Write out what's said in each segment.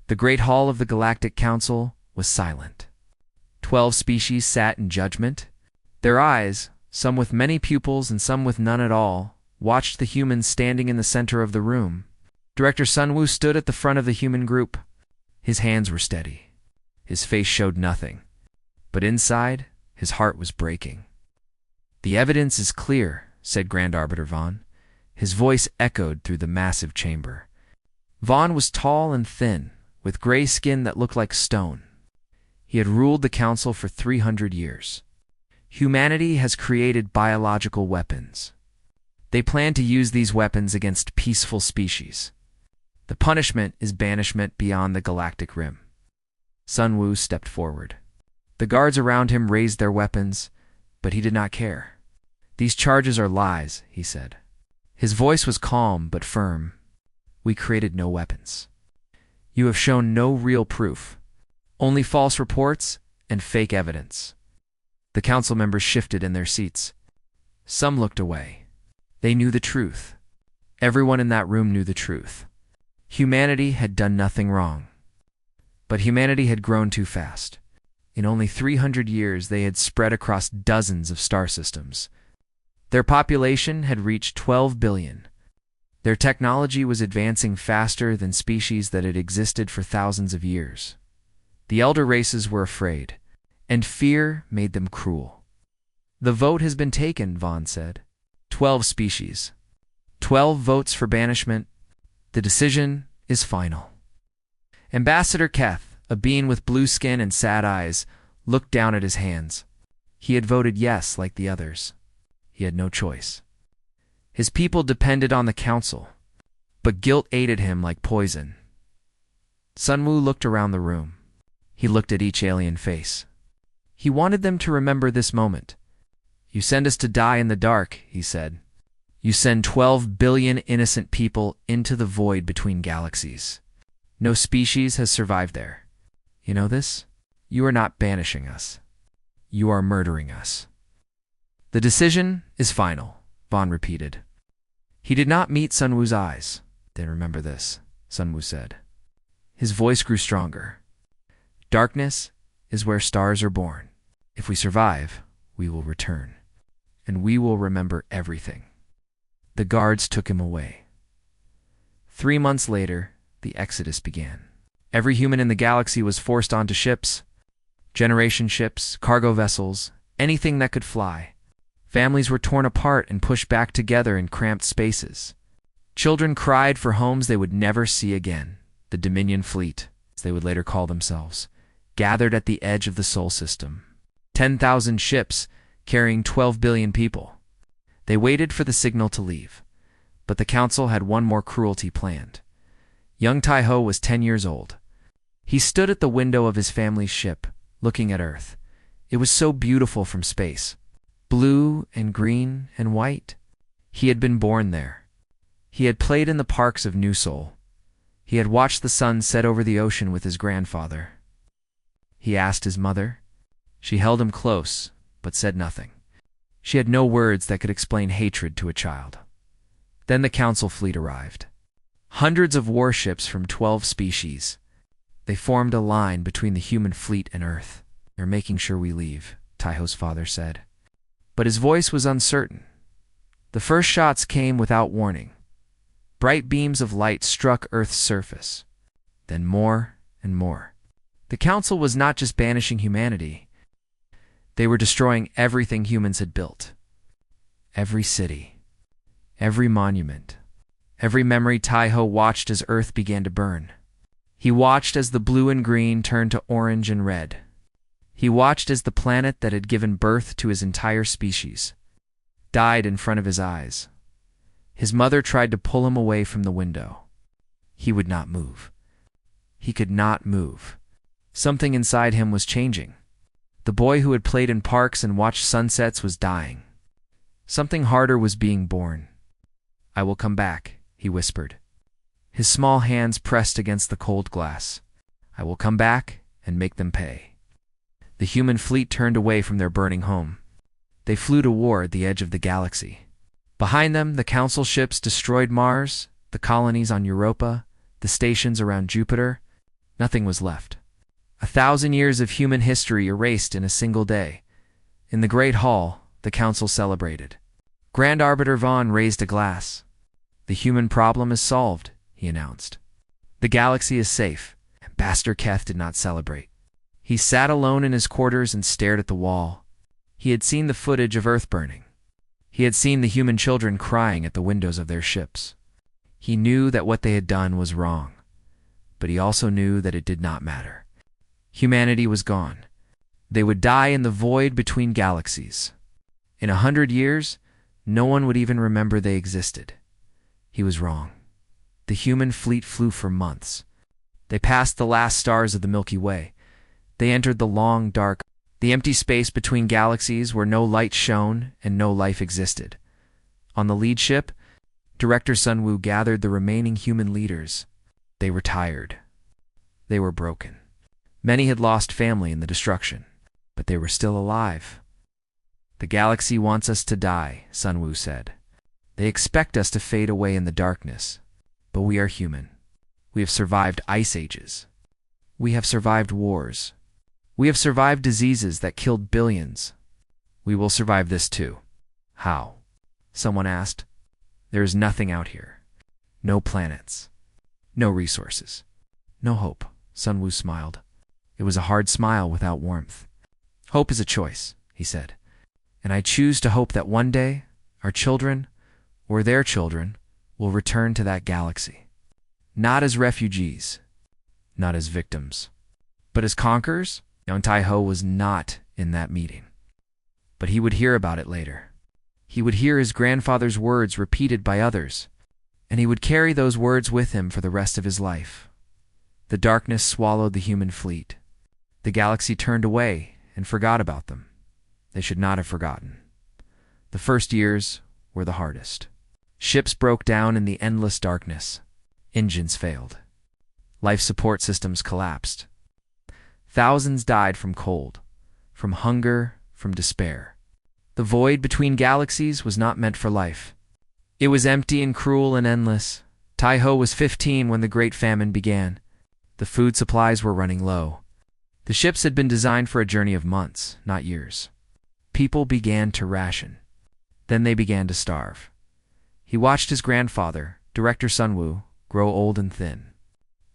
The great hall of the Galactic Council was silent. 12 species sat in judgment. Their eyes, some with many pupils and some with none at all, watched the humans standing in the center of the room. Director Sunwoo stood at the front of the human group. His hands were steady. His face showed nothing. But inside, his heart was breaking. "The evidence is clear," said Grand Arbiter Vaughn. His voice echoed through the massive chamber. Vaughn was tall and thin, with gray skin that looked like stone. He had ruled the council for 300 years. Humanity has created biological weapons. They plan to use these weapons against peaceful species. The punishment is banishment beyond the galactic rim. Sunwoo stepped forward. The guards around him raised their weapons, but he did not care. "These charges are lies," he said. His voice was calm but firm. "We created no weapons. You have shown no real proof. Only false reports and fake evidence." The council members shifted in their seats. Some looked away. They knew the truth. Everyone in that room knew the truth. Humanity had done nothing wrong. But humanity had grown too fast. In only 300 years, they had spread across dozens of star systems. Their population had reached 12 billion. Their technology was advancing faster than species that had existed for thousands of years. The elder races were afraid, and fear made them cruel. "The vote has been taken," Vaughn said. 12 species. 12 votes for banishment. The decision is final. Ambassador Keth, a being with blue skin and sad eyes, looked down at his hands. He had voted yes like the others. He had no choice. His people depended on the council, but guilt ate him like poison. Sunwoo looked around the room. He looked at each alien face. He wanted them to remember this moment. "You send us to die in the dark," he said. "You send 12 billion innocent people into the void between galaxies. No species has survived there. You know this? You are not banishing us. You are murdering us." "The decision is final," Vaughn repeated. He did not meet Sunwoo's eyes. "Then remember this," Sunwoo said. His voice grew stronger. "Darkness is where stars are born. If we survive, we will return. And we will remember everything." The guards took him away. 3 months later, the exodus began. Every human in the galaxy was forced onto ships, generation ships, cargo vessels, anything that could fly. Families were torn apart and pushed back together in cramped spaces. Children cried for homes they would never see again. The Dominion Fleet, as they would later call themselves, gathered at the edge of the Sol system. 10,000 ships carrying 12 billion people. They waited for the signal to leave, but the council had one more cruelty planned. Young Tai-Ho was 10 years old. He stood at the window of his family's ship, looking at Earth. It was so beautiful from space, blue and green and white. He had been born there. He had played in the parks of New Sol. He had watched the sun set over the ocean with his grandfather. He asked his mother. She held him close, but said nothing. She had no words that could explain hatred to a child. Then the council fleet arrived. Hundreds of warships from 12 species. They formed a line between the human fleet and Earth. "They're making sure we leave," Tai-Ho's father said. But his voice was uncertain. The first shots came without warning. Bright beams of light struck Earth's surface. Then more and more. The council was not just banishing humanity. They were destroying everything humans had built. Every city, every monument, every memory. Tai-Ho watched as Earth began to burn. He watched as the blue and green turned to orange and red. He watched as the planet that had given birth to his entire species died in front of his eyes. His mother tried to pull him away from the window. He would not move. He could not move. Something inside him was changing. The boy who had played in parks and watched sunsets was dying. Something harder was being born. "I will come back," he whispered. His small hands pressed against the cold glass. "I will come back and make them pay." The human fleet turned away from their burning home. They flew to war at the edge of the galaxy. Behind them, the council ships destroyed Mars, the colonies on Europa, the stations around Jupiter. Nothing was left. 1,000 years of human history erased in a single day. In the Great Hall, the council celebrated. Grand Arbiter Vaughn raised a glass. "The human problem is solved," he announced. "The galaxy is safe." Ambassador Keth did not celebrate. He sat alone in his quarters and stared at the wall. He had seen the footage of Earth burning. He had seen the human children crying at the windows of their ships. He knew that what they had done was wrong, but he also knew that it did not matter. Humanity was gone. They would die in the void between galaxies. In 100 years, no one would even remember they existed. He was wrong. The human fleet flew for months. They passed the last stars of the Milky Way. They entered the long, dark, the empty space between galaxies where no light shone and no life existed. On the lead ship, Director Sunwoo gathered the remaining human leaders. They were tired. They were broken. Many had lost family in the destruction, but they were still alive. "The galaxy wants us to die," Sunwoo said. "They expect us to fade away in the darkness, but we are human. We have survived ice ages. We have survived wars. We have survived diseases that killed billions. We will survive this too." "How?" someone asked. "There is nothing out here. No planets. No resources. No hope." Sunwoo smiled. It was a hard smile without warmth. "Hope is a choice," he said. "And I choose to hope that one day our children, or their children, will return to that galaxy. Not as refugees, not as victims, but as conquerors." Young Tai-ho was not in that meeting, but he would hear about it later. He would hear his grandfather's words repeated by others, and he would carry those words with him for the rest of his life. The darkness swallowed the human fleet. The galaxy turned away and forgot about them. They should not have forgotten. The first years were the hardest. Ships broke down in the endless darkness. Engines failed. Life support systems collapsed. Thousands died from cold, from hunger, from despair. The void between galaxies was not meant for life. It was empty and cruel and endless. Tai-ho was 15 when the Great Famine began. The food supplies were running low. The ships had been designed for a journey of months, not years. People began to ration. Then they began to starve. He watched his grandfather, Director Sunwoo, grow old and thin.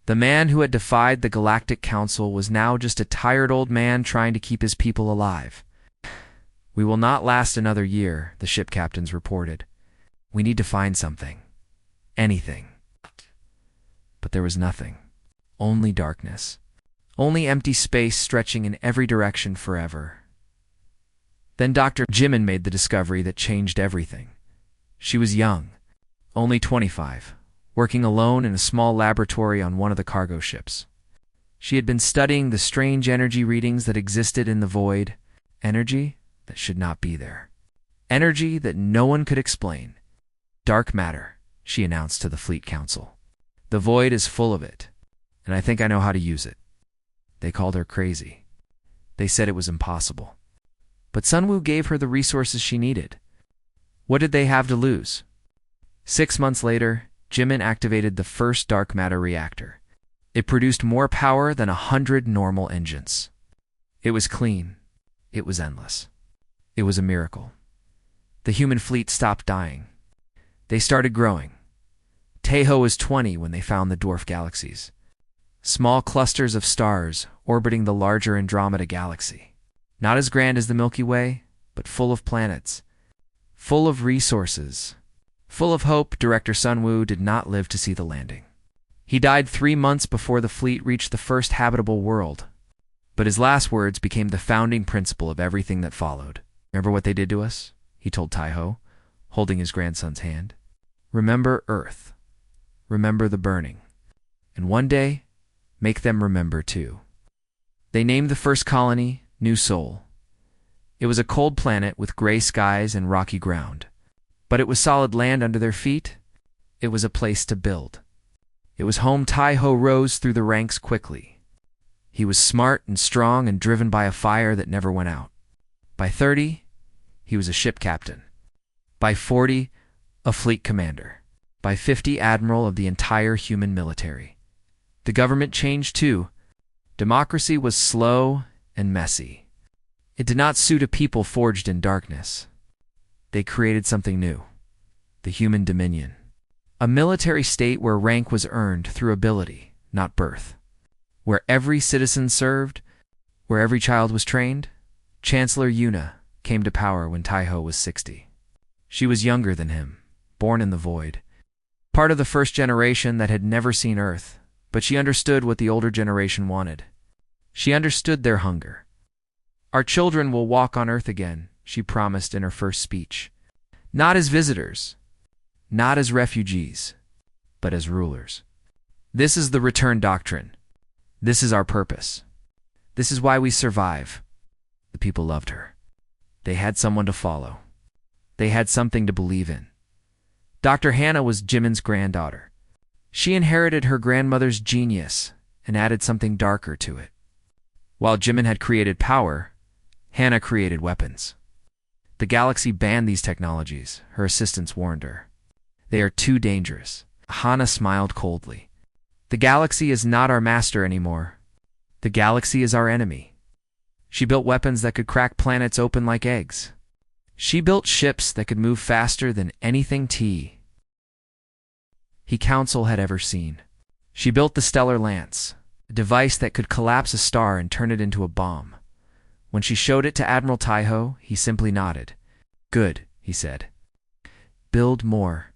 The man who had defied the Galactic Council was now just a tired old man trying to keep his people alive. "We will not last another year," the ship captains reported. "We need to find something. Anything." But there was nothing. Only darkness. Only empty space stretching in every direction forever. Then Dr. Jimin made the discovery that changed everything. She was young, only 25. Working alone in a small laboratory on one of the cargo ships. She had been studying the strange energy readings that existed in the void, energy that should not be there. Energy that no one could explain. "Dark matter," she announced to the Fleet Council. "The void is full of it, and I think I know how to use it." They called her crazy. They said it was impossible. But Sunwoo gave her the resources she needed. What did they have to lose? 6 months later, Jimin activated the first dark matter reactor. It produced more power than 100 normal engines. It was clean. It was endless. It was a miracle. The human fleet stopped dying. They started growing. Tai-ho was 20 when they found the dwarf galaxies. Small clusters of stars orbiting the larger Andromeda galaxy. Not as grand as the Milky Way, but full of planets. Full of resources. Full of hope, Director Sunwoo did not live to see the landing. He died 3 months before the fleet reached the first habitable world. But his last words became the founding principle of everything that followed. "Remember what they did to us?" he told Tai-ho, holding his grandson's hand. "Remember Earth. Remember the burning. And one day, make them remember too." They named the first colony New Sol. It was a cold planet with gray skies and rocky ground. But it was solid land under their feet. It was a place to build. It was home. Tai-ho rose through the ranks quickly. He was smart and strong and driven by a fire that never went out. By 30, he was a ship captain. By 40, a fleet commander. By 50, admiral of the entire human military. The government changed too. Democracy was slow and messy. It did not suit a people forged in darkness. They created something new, the human dominion. A military state where rank was earned through ability, not birth. Where every citizen served, where every child was trained. Chancellor Yuna came to power when Taiho was 60. She was younger than him, born in the void. Part of the first generation that had never seen Earth, but she understood what the older generation wanted. She understood their hunger. Our children will walk on Earth again, she promised in her first speech. Not as visitors, not as refugees, but as rulers. This is the return doctrine. This is our purpose. This is why we survive. The people loved her. They had someone to follow. They had something to believe in. Dr. Hannah was Jimin's granddaughter. She inherited her grandmother's genius and added something darker to it. While Jimin had created power, Hannah created weapons. The galaxy banned these technologies, her assistants warned her. They are too dangerous. Hannah smiled coldly. The galaxy is not our master anymore. The galaxy is our enemy. She built weapons that could crack planets open like eggs. She built ships that could move faster than anything he Council had ever seen. She built the Stellar Lance, a device that could collapse a star and turn it into a bomb. When she showed it to Admiral Taiho, he simply nodded. Good, he said. Build more.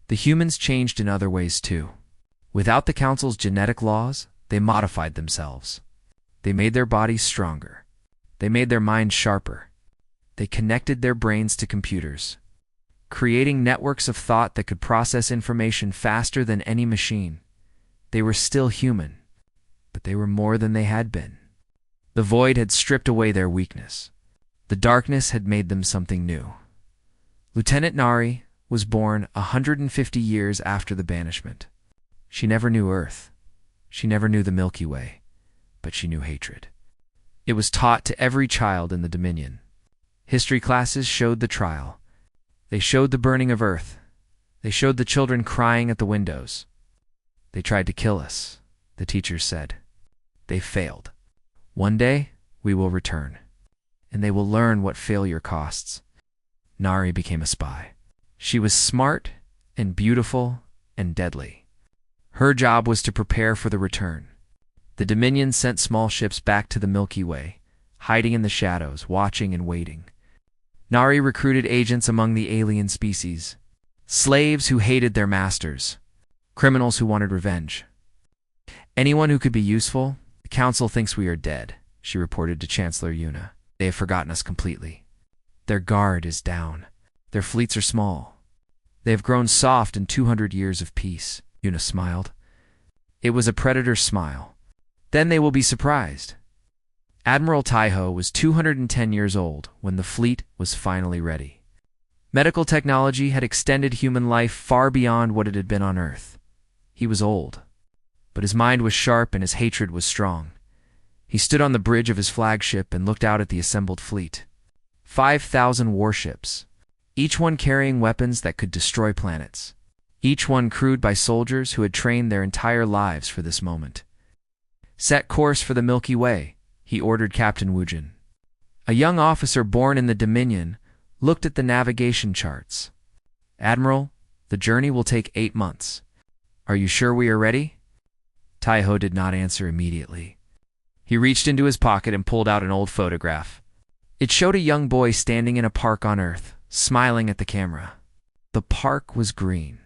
The humans changed in other ways too. Without the Council's genetic laws, they modified themselves. They made their bodies stronger. They made their minds sharper. They connected their brains to computers, creating networks of thought that could process information faster than any machine. They were still human, but they were more than they had been. The void had stripped away their weakness. The darkness had made them something new. Lieutenant Nari was born 150 years after the banishment. She never knew Earth. She never knew the Milky Way, but she knew hatred. It was taught to every child in the Dominion. History classes showed the trial. They showed the burning of Earth. They showed the children crying at the windows. They tried to kill us, the teachers said. They failed. One day, we will return, and they will learn what failure costs. Nari became a spy. She was smart and beautiful and deadly. Her job was to prepare for the return. The Dominion sent small ships back to the Milky Way, hiding in the shadows, watching and waiting. Nari recruited agents among the alien species, slaves who hated their masters, criminals who wanted revenge. Anyone who could be useful. The Council thinks we are dead, she reported to Chancellor Yuna. They have forgotten us completely. Their guard is down. Their fleets are small. They have grown soft in 200 years of peace. Yuna smiled. It was a predator's smile. Then they will be surprised. Admiral Taiho was 210 years old when the fleet was finally ready. Medical technology had extended human life far beyond what it had been on Earth. He was old, but his mind was sharp and his hatred was strong. He stood on the bridge of his flagship and looked out at the assembled fleet. 5,000 warships, each one carrying weapons that could destroy planets. Each one crewed by soldiers who had trained their entire lives for this moment. Set course for the Milky Way, he ordered Captain Wujin. A young officer born in the Dominion looked at the navigation charts. Admiral, the journey will take 8 months. Are you sure we are ready? Taiho did not answer immediately. He reached into his pocket and pulled out an old photograph. It showed a young boy standing in a park on Earth, smiling at the camera. The park was green.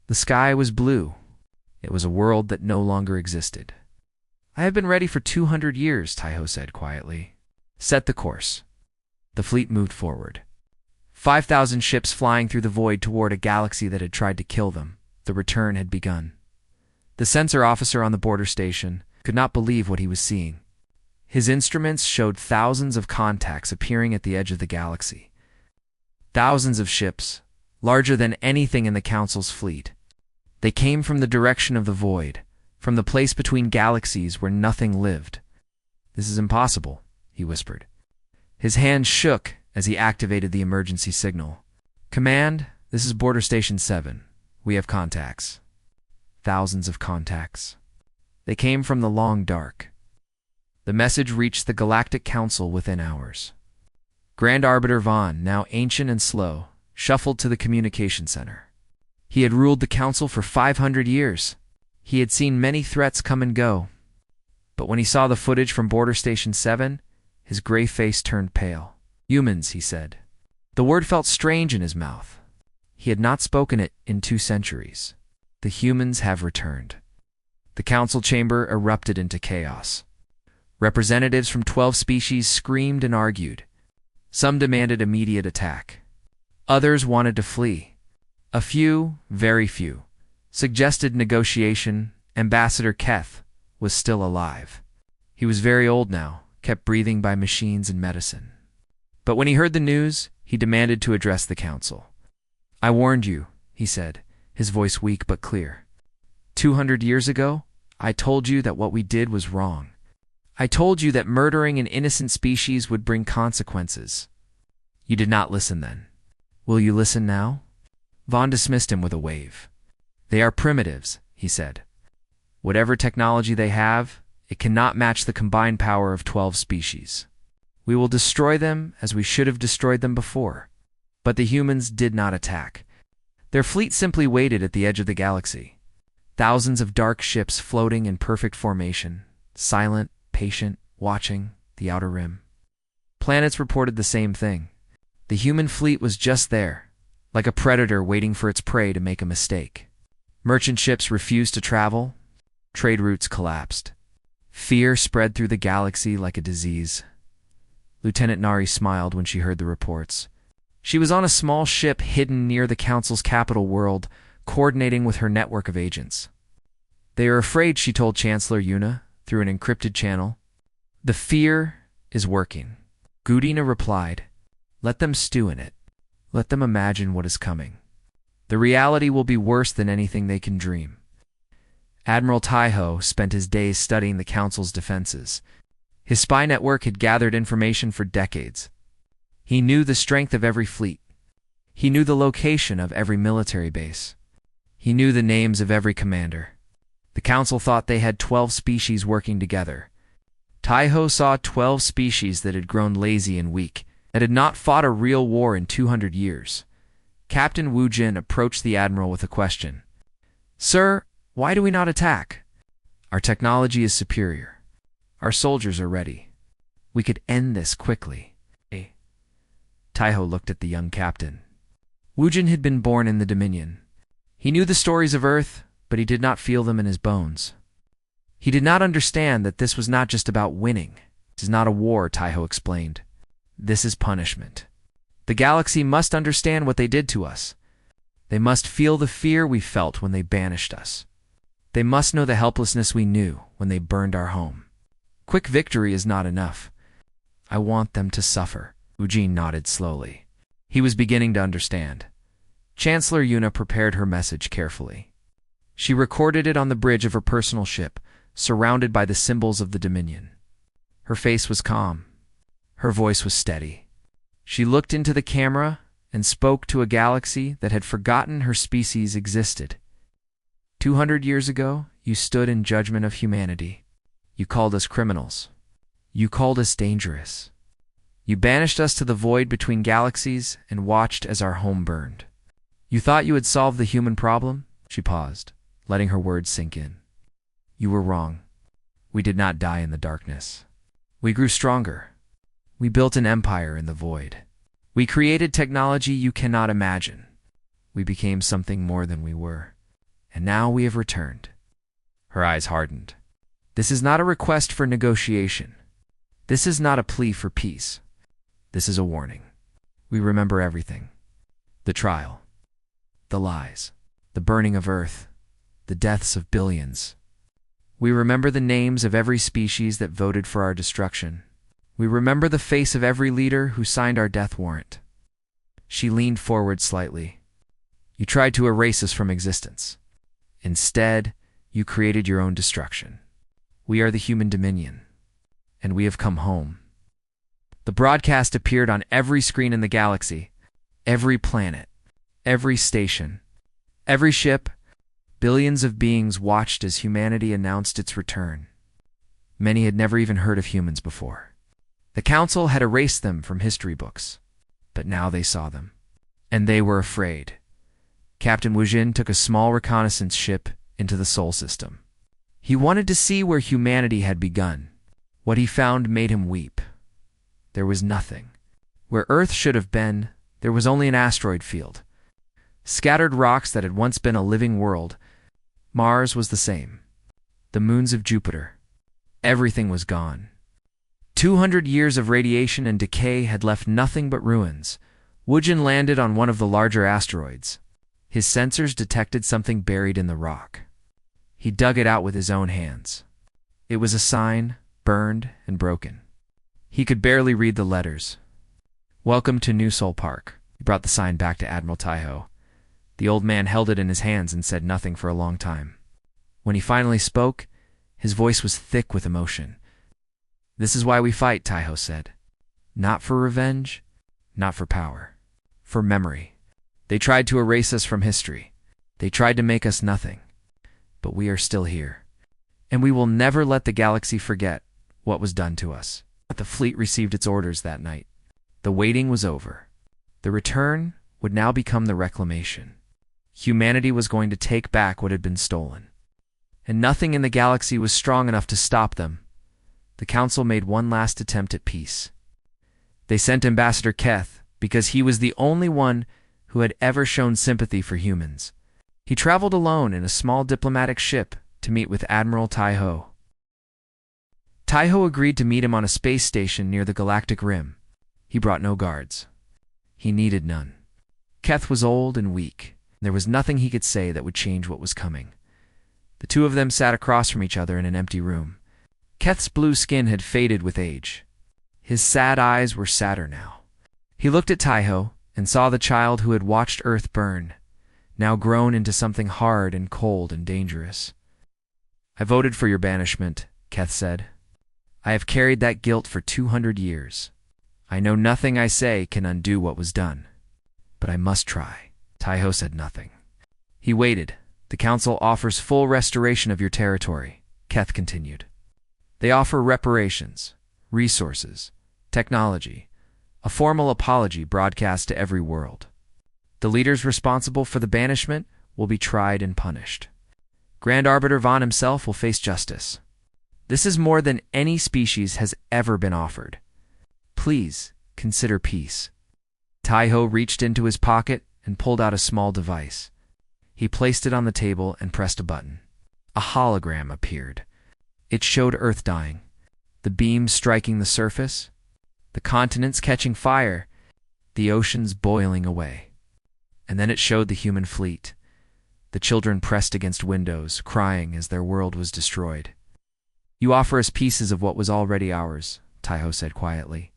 The sky was blue. It was a world that no longer existed. I have been ready for 200 years, Taiho said quietly. Set the course. The fleet moved forward. 5,000 ships flying through the void toward a galaxy that had tried to kill them. The return had begun. The sensor officer on the border station could not believe what he was seeing. His instruments showed thousands of contacts appearing at the edge of the galaxy. Thousands of ships, larger than anything in the Council's fleet. They came from the direction of the void, from the place between galaxies where nothing lived. This is impossible, he whispered. His hand shook as he activated the emergency signal. Command, this is Border Station 7. We have contacts. Thousands of contacts. They came from the long dark. The message reached the Galactic Council within hours. Grand Arbiter Vaughn, now ancient and slow, shuffled to the communication center. He had ruled the council for 500 years. He had seen many threats come and go. But when he saw the footage from Border Station 7, his gray face turned pale. "Humans," he said. The word felt strange in his mouth. He had not spoken it in 2 centuries. "The humans have returned." The council chamber erupted into chaos. Representatives from 12 species screamed and argued. Some demanded immediate attack. Others wanted to flee. A few, very few, suggested negotiation. Ambassador Keth was still alive. He was very old now, kept breathing by machines and medicine. But when he heard the news, he demanded to address the council. "I warned you," he said, his voice weak but clear. 200 years ago, I told you that what we did was wrong. I told you that murdering an innocent species would bring consequences. You did not listen then. Will you listen now?" Vaughn dismissed him with a wave. "They are primitives," he said. "Whatever technology they have, it cannot match the combined power of 12 species. We will destroy them as we should have destroyed them before." But the humans did not attack. Their fleet simply waited at the edge of the galaxy. Thousands of dark ships floating in perfect formation, silent, patient, watching the outer rim. Planets reported the same thing. The human fleet was just there, like a predator waiting for its prey to make a mistake. Merchant ships refused to travel. Trade routes collapsed. Fear spread through the galaxy like a disease. Lieutenant Nari smiled when she heard the reports. She was on a small ship hidden near the Council's capital world, coordinating with her network of agents. "They are afraid," she told Chancellor Yuna through an encrypted channel. "The fear is working." Gudina replied, "Let them stew in it. Let them imagine what is coming. The reality will be worse than anything they can dream." Admiral Taiho spent his days studying the Council's defenses. His spy network had gathered information for decades. He knew the strength of every fleet. He knew the location of every military base. He knew the names of every commander. The Council thought they had 12 species working together. Taiho saw 12 species that had grown lazy and weak, that had not fought a real war in 200 years. Captain Wu Jin approached the Admiral with a question. "Sir, why do we not attack? Our technology is superior. Our soldiers are ready. We could end this quickly." Taiho looked at the young captain. Wu Jin had been born in the Dominion. He knew the stories of Earth, but he did not feel them in his bones. He did not understand that this was not just about winning. "This is not a war," Taiho explained. "This is punishment. The galaxy must understand what they did to us. They must feel the fear we felt when they banished us. They must know the helplessness we knew when they burned our home. Quick victory is not enough. I want them to suffer." Eugene nodded slowly. He was beginning to understand. Chancellor Yuna prepared her message carefully. She recorded it on the bridge of her personal ship, surrounded by the symbols of the Dominion. Her face was calm. Her voice was steady. She looked into the camera and spoke to a galaxy that had forgotten her species existed. 200 years ago, you stood in judgment of humanity. You called us criminals. You called us dangerous. You banished us to the void between galaxies and watched as our home burned. You thought you had solved the human problem?" She paused, letting her words sink in. "You were wrong. We did not die in the darkness. We grew stronger. We built an empire in the void. We created technology you cannot imagine. We became something more than we were. And now we have returned." Her eyes hardened. "This is not a request for negotiation. This is not a plea for peace. This is a warning. We remember everything. The trial. The lies. The burning of Earth. The deaths of billions. We remember the names of every species that voted for our destruction. We remember the face of every leader who signed our death warrant." She leaned forward slightly. "You tried to erase us from existence. Instead, you created your own destruction. We are the human Dominion, and we have come home." The broadcast appeared on every screen in the galaxy, every planet, every station, every ship. Billions of beings watched as humanity announced its return. Many had never even heard of humans before. The council had erased them from history books, but now they saw them, and they were afraid. Captain Wujin took a small reconnaissance ship into the Sol system. He wanted to see where humanity had begun. What he found made him weep. There was nothing. Where Earth should have been, there was only an asteroid field. Scattered rocks that had once been a living world. Mars was the same. The moons of Jupiter. Everything was gone. 200 years of radiation and decay had left nothing but ruins. Wujin landed on one of the larger asteroids. His sensors detected something buried in the rock. He dug it out with his own hands. It was a sign, burned and broken. He could barely read the letters. "Welcome to New Sol Park." He brought the sign back to Admiral Taiho. The old man held it in his hands and said nothing for a long time. When he finally spoke, his voice was thick with emotion. "This is why we fight," Taiho said. "Not for revenge, not for power. For memory. They tried to erase us from history. They tried to make us nothing. But we are still here. And we will never let the galaxy forget what was done to us." The fleet received its orders that night. The waiting was over. The return would now become the reclamation. Humanity was going to take back what had been stolen. And nothing in the galaxy was strong enough to stop them. The council made one last attempt at peace. They sent Ambassador Keth because he was the only one who had ever shown sympathy for humans. He traveled alone in a small diplomatic ship to meet with Admiral Taiho. Taiho agreed to meet him on a space station near the Galactic Rim. He brought no guards. He needed none. Keth was old and weak. There was nothing he could say that would change what was coming. The two of them sat across from each other in an empty room. Keth's blue skin had faded with age. His sad eyes were sadder now. He looked at Taiho and saw the child who had watched Earth burn, now grown into something hard and cold and dangerous. "I voted for your banishment," Keth said. "I have carried that guilt for 200 years. I know nothing I say can undo what was done. But I must try." Taiho said nothing. He waited. "The council offers full restoration of your territory," Keth continued. "They offer reparations, resources, technology, a formal apology broadcast to every world. The leaders responsible for the banishment will be tried and punished. Grand Arbiter Vaughn himself will face justice. This is more than any species has ever been offered. Please consider peace." Taiho reached into his pocket and pulled out a small device. He placed it on the table and pressed a button. A hologram appeared. It showed Earth dying, the beams striking the surface, the continents catching fire, the oceans boiling away. And then it showed the human fleet. The children pressed against windows, crying as their world was destroyed. "You offer us pieces of what was already ours," Taiho said quietly.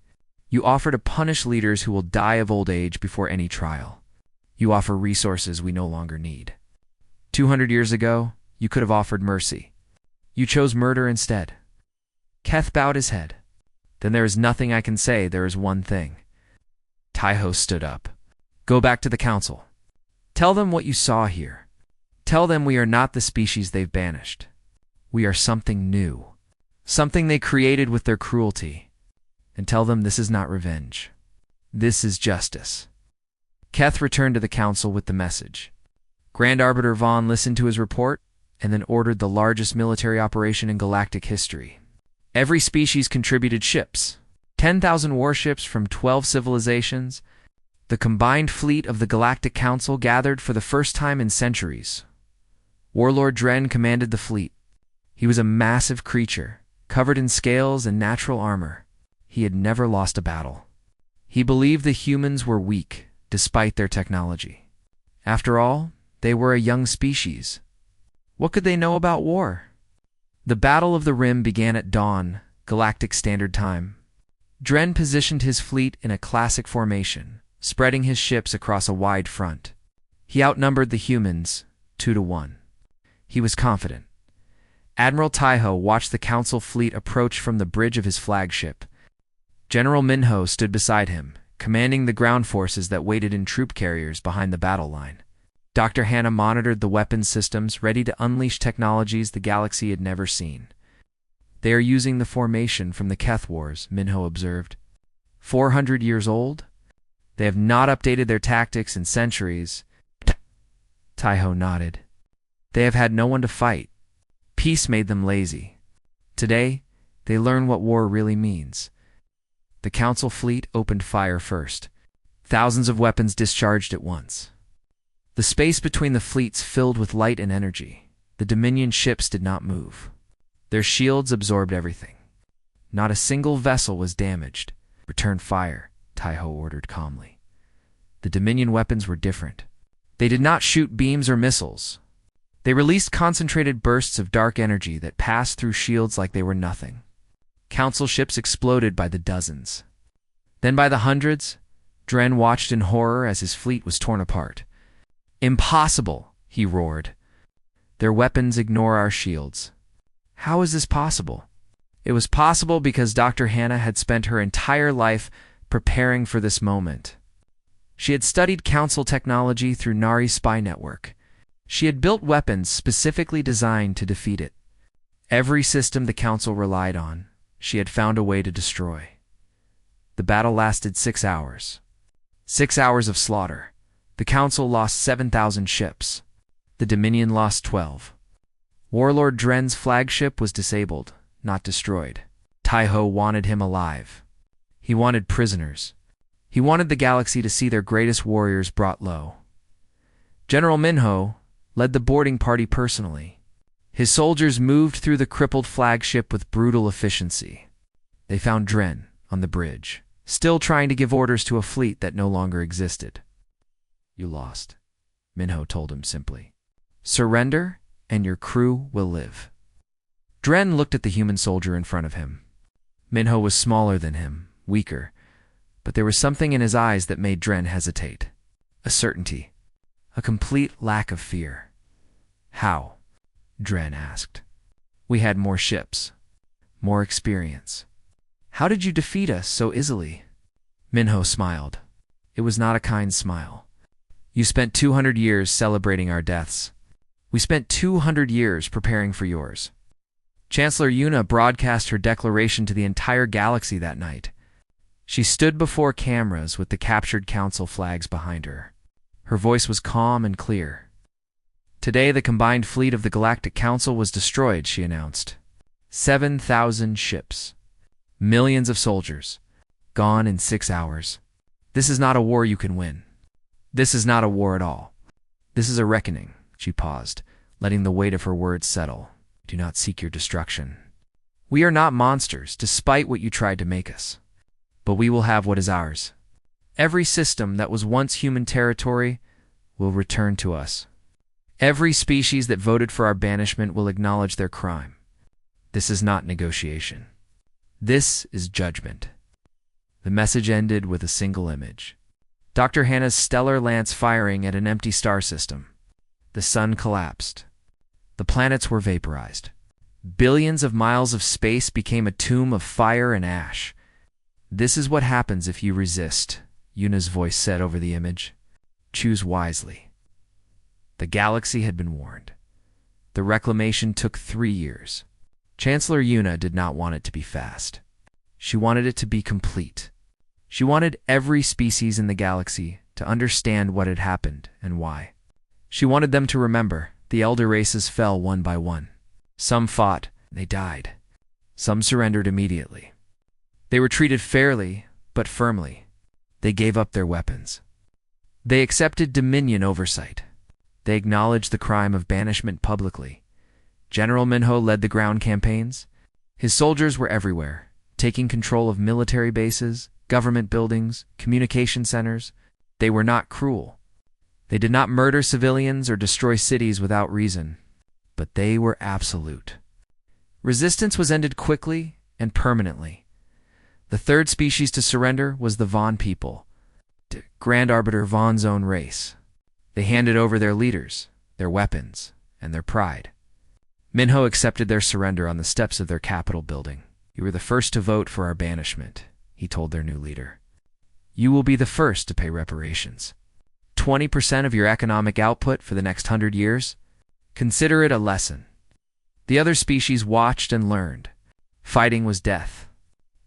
"You offer to punish leaders who will die of old age before any trial. You offer resources we no longer need. 200 years ago, you could have offered mercy. You chose murder instead." Keth bowed his head. "Then there is nothing I can say. There is one thing." Taiho stood up. "Go back to the council. Tell them what you saw here. Tell them we are not the species they've banished. We are something new. Something they created with their cruelty. And tell them this is not revenge. This is justice." Keth returned to the council with the message. Grand Arbiter Vaughn listened to his report and then ordered the largest military operation in galactic history. Every species contributed ships, 10,000 warships from 12 civilizations. The combined fleet of the Galactic Council gathered for the first time in centuries. Warlord Dren commanded the fleet. He was a massive creature, covered in scales and natural armor. He had never lost a battle. He believed the humans were weak, despite their technology. After all, they were a young species. What could they know about war? The Battle of the Rim began at dawn, Galactic Standard Time. Dren positioned his fleet in a classic formation, spreading his ships across a wide front. He outnumbered the humans 2-1. He was confident. Admiral Taiho watched the council fleet approach from the bridge of his flagship. General Minho stood beside him, commanding the ground forces that waited in troop carriers behind the battle line. Dr. Hannah monitored the weapons systems, ready to unleash technologies the galaxy had never seen. They are using the formation from the Keth Wars, Minho observed. 400 years old? They have not updated their tactics in centuries. Taiho nodded. They have had no one to fight. Peace made them lazy. Today, they learn what war really means. The Council fleet opened fire first. Thousands of weapons discharged at once. The space between the fleets filled with light and energy. The Dominion ships did not move. Their shields absorbed everything. Not a single vessel was damaged. Return fire, Taiho ordered calmly. The Dominion weapons were different. They did not shoot beams or missiles. They released concentrated bursts of dark energy that passed through shields like they were nothing. Council ships exploded by the dozens. Then by the hundreds, Dren watched in horror as his fleet was torn apart. Impossible, he roared. Their weapons ignore our shields. How is this possible? It was possible because Dr. Hannah had spent her entire life preparing for this moment. She had studied Council technology through Nari's spy network. She had built weapons specifically designed to defeat it. Every system the Council relied on, she had found a way to destroy. The battle lasted 6 hours. 6 hours of slaughter. The Council lost 7,000 ships. The Dominion lost 12. Warlord Dren's flagship was disabled, not destroyed. Taiho wanted him alive. He wanted prisoners. He wanted the galaxy to see their greatest warriors brought low. General Minho led the boarding party personally. His soldiers moved through the crippled flagship with brutal efficiency. They found Dren on the bridge, still trying to give orders to a fleet that no longer existed. You lost, Minho told him simply. Surrender, and your crew will live. Dren looked at the human soldier in front of him. Minho was smaller than him, weaker, but there was something in his eyes that made Dren hesitate. A certainty. A complete lack of fear. How? Dren asked. We had more ships. More experience. How did you defeat us so easily? Minho smiled. It was not a kind smile. You spent 200 years celebrating our deaths. We spent 200 years preparing for yours. Chancellor Yuna broadcast her declaration to the entire galaxy that night. She stood before cameras with the captured council flags behind her. Her voice was calm and clear. Today, the combined fleet of the Galactic Council was destroyed, she announced. 7,000 ships. Millions of soldiers. Gone in 6 hours. This is not a war you can win. This is not a war at all. This is a reckoning. She paused, letting the weight of her words settle. Do not seek your destruction. We are not monsters, despite what you tried to make us. But we will have what is ours. Every system that was once human territory will return to us. Every species that voted for our banishment will acknowledge their crime. This is not negotiation. This is judgment. The message ended with a single image. Dr. Hannah's stellar lance firing at an empty star system. The sun collapsed. The planets were vaporized. Billions of miles of space became a tomb of fire and ash. This is what happens if you resist, Yuna's voice said over the image. Choose wisely. The galaxy had been warned. The reclamation took 3 years. Chancellor Yuna did not want it to be fast. She wanted it to be complete. She wanted every species in the galaxy to understand what had happened and why. She wanted them to remember the elder races fell one by one. Some fought, they died. Some surrendered immediately. They were treated fairly, but firmly. They gave up their weapons. They accepted Dominion oversight. They acknowledged the crime of banishment publicly. General Minho led the ground campaigns. His soldiers were everywhere, taking control of military bases, government buildings, communication centers. They were not cruel. They did not murder civilians or destroy cities without reason, but they were absolute. Resistance was ended quickly and permanently. The third species to surrender was the Vaughn people, Grand Arbiter Vaughn's own race. They handed over their leaders, their weapons, and their pride. Minho accepted their surrender on the steps of their Capitol building. You were the first to vote for our banishment, he told their new leader. You will be the first to pay reparations. 20% of your economic output for the next 100 years? Consider it a lesson. The other species watched and learned. Fighting was death.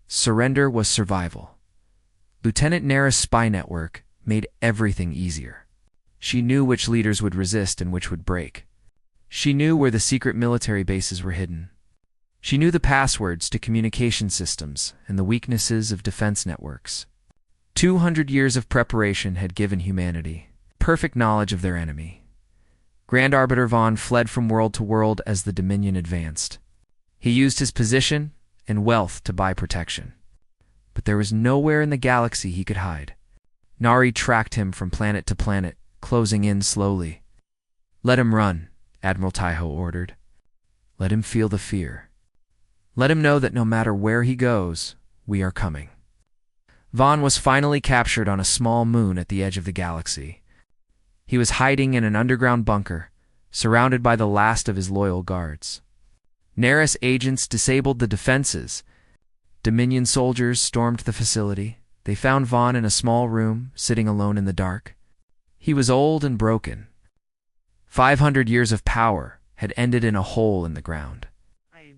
Surrender was survival. Lieutenant Nara's spy network made everything easier. She knew which leaders would resist and which would break. She knew where the secret military bases were hidden. She knew the passwords to communication systems and the weaknesses of defense networks. 200 years of preparation had given humanity perfect knowledge of their enemy. Grand Arbiter Vaughn fled from world to world as the Dominion advanced. He used his position and wealth to buy protection. But there was nowhere in the galaxy he could hide. Nari tracked him from planet to planet, closing in slowly. "Let him run," Admiral Taiho ordered. "Let him feel the fear. Let him know that no matter where he goes, we are coming." Vaughn was finally captured on a small moon at the edge of the galaxy. He was hiding in an underground bunker, surrounded by the last of his loyal guards. Neris agents disabled the defenses. Dominion soldiers stormed the facility. They found Vaughn in a small room, sitting alone in the dark. He was old and broken. 500 years of power had ended in a hole in the ground.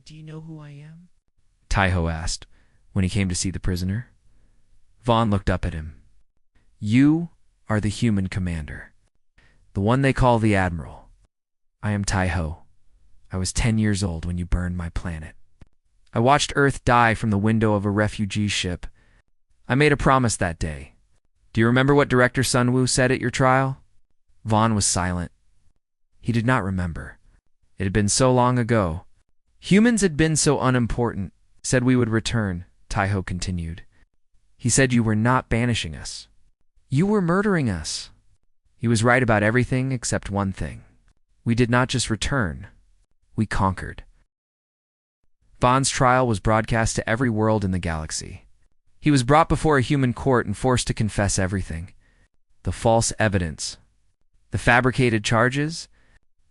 Do you know who I am?" Taiho asked when he came to see the prisoner. Vaughn looked up at him. "You are the human commander, the one they call the Admiral. I am Taiho. I was 10 years old when you burned my planet. I watched Earth die from the window of a refugee ship. I made a promise that day. Do you remember what Director Sunwoo said at your trial?" Vaughn was silent. He did not remember. It had been so long ago. "Humans had been so unimportant, said we would return," Taiho continued. "He said you were not banishing us. You were murdering us." He was right about everything except one thing. We did not just return. We conquered. Vaughn's trial was broadcast to every world in the galaxy. He was brought before a human court and forced to confess everything. The false evidence, the fabricated charges,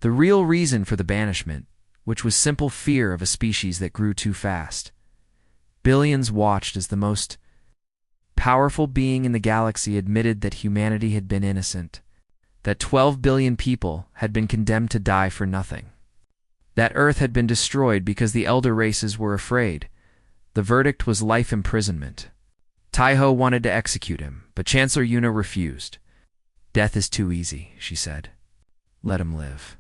the real reason for the banishment, which was simple fear of a species that grew too fast. Billions watched as the most powerful being in the galaxy admitted that humanity had been innocent, that 12 billion people had been condemned to die for nothing, that Earth had been destroyed because the elder races were afraid. The verdict was life imprisonment. Taiho wanted to execute him, but Chancellor Yuna refused. "Death is too easy," she said. "Let him live.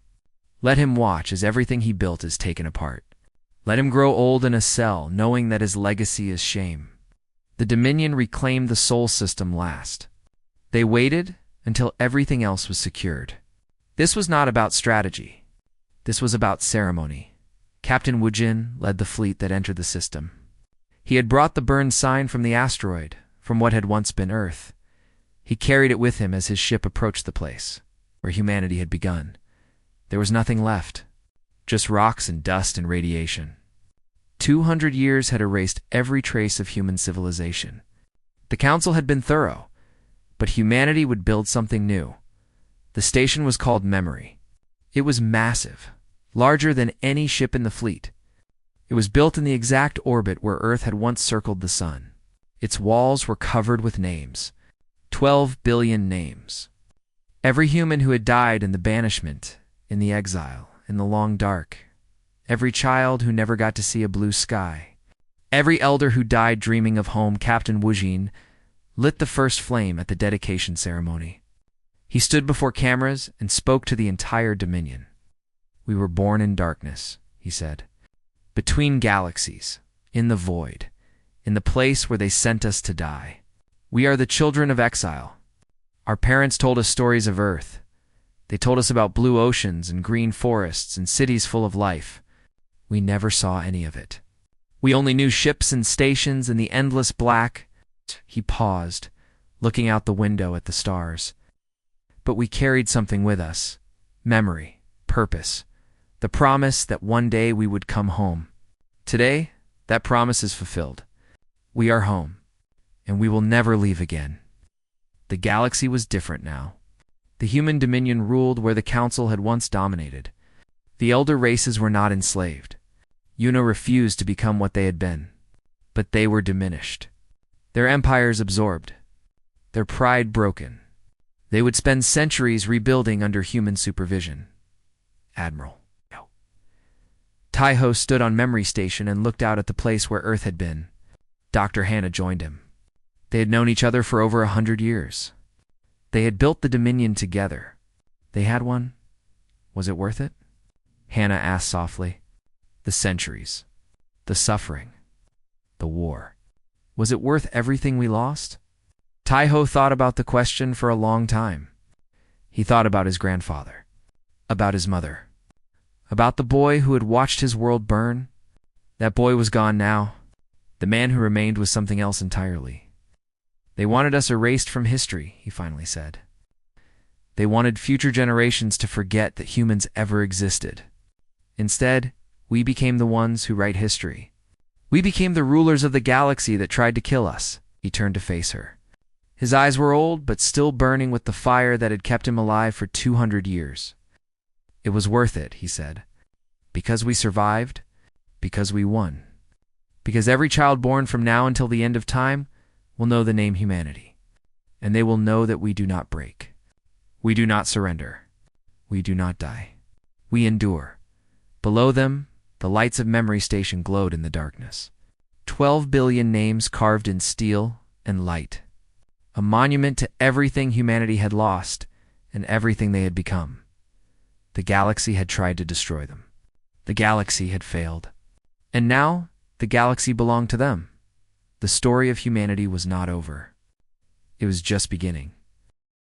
Let him watch as everything he built is taken apart. Let him grow old in a cell, knowing that his legacy is shame." The Dominion reclaimed the Sol system last. They waited until everything else was secured. This was not about strategy. This was about ceremony. Captain Wujin led the fleet that entered the system. He had brought the burned sign from the asteroid, from what had once been Earth. He carried it with him as his ship approached the place where humanity had begun. There was nothing left, just rocks and dust and radiation. 200 years had erased every trace of human civilization. The Council had been thorough, but humanity would build something new. The station was called Memory. It was massive, larger than any ship in the fleet. It was built in the exact orbit where Earth had once circled the sun. Its walls were covered with names, 12 billion names. Every human who had died in the banishment, in the exile, in the long dark. Every child who never got to see a blue sky. Every elder who died dreaming of home. Captain Wujin lit the first flame at the dedication ceremony. He stood before cameras and spoke to the entire Dominion. "We were born in darkness," he said. "Between galaxies, in the void, in the place where they sent us to die. We are the children of exile. Our parents told us stories of Earth. They told us about blue oceans and green forests and cities full of life. We never saw any of it. We only knew ships and stations and the endless black." He paused, looking out the window at the stars. "But we carried something with us. Memory, purpose, the promise that one day we would come home. Today, that promise is fulfilled. We are home, and we will never leave again." The galaxy was different now. The human dominion ruled where the Council had once dominated. The elder races were not enslaved. Yuna refused to become what they had been. But they were diminished. Their empires absorbed. Their pride broken. They would spend centuries rebuilding under human supervision. "Admiral." Tai-Ho stood on Memory Station and looked out at the place where Earth had been. Dr. Hannah joined him. They had known each other for over 100 years. They had built the Dominion together. They had one. Was it worth it? Hannah asked softly. The centuries. The suffering. The war. Was it worth everything we lost? Tai-Ho thought about the question for a long time. He thought about his grandfather. About his mother. About the boy who had watched his world burn. That boy was gone now. The man who remained was something else entirely. They wanted us erased from history, he finally said. They wanted future generations to forget that humans ever existed. Instead, we became the ones who write history. We became the rulers of the galaxy that tried to kill us. He turned to face her. His eyes were old, but still burning with the fire that had kept him alive for 200 years. It was worth it, he said. Because we survived. Because we won. Because every child born from now until the end of time will know the name humanity. And they will know that we do not break. We do not surrender. We do not die. We endure. Below them, the lights of Memory Station glowed in the darkness. 12 billion names carved in steel and light. A monument to everything humanity had lost and everything they had become. The galaxy had tried to destroy them. The galaxy had failed. And now, the galaxy belonged to them. The story of humanity was not over. It was just beginning.